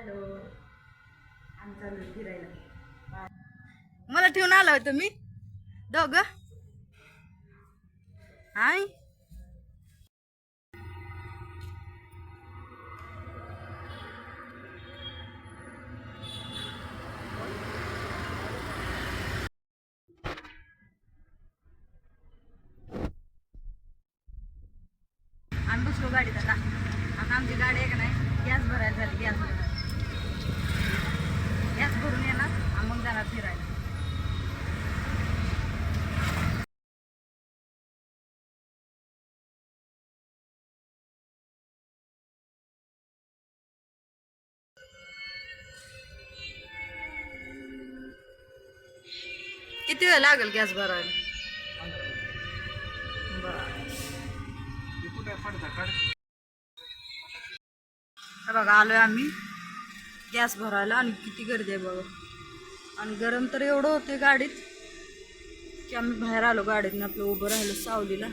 Hello, आम्ही चालू फिरायला. मला ठेवून आला होता मी दोघं. हाय आम्ही बसलो गाडीत आता. आता आमची गाडी आहे का नाही, गॅस भरायला झाली. गॅस भरून येणार आणि मग जाणार फिरायला. किती वेळ लागेल गॅस भरायला? बघा आलोय आम्ही गॅस भरायला आणि किती गर्दी आहे बघा. आणि गरम तर एवढं होते गाडीत की आम्ही बाहेर आलो गाडीतनं, आपलं उभं राहिलो सावलीला.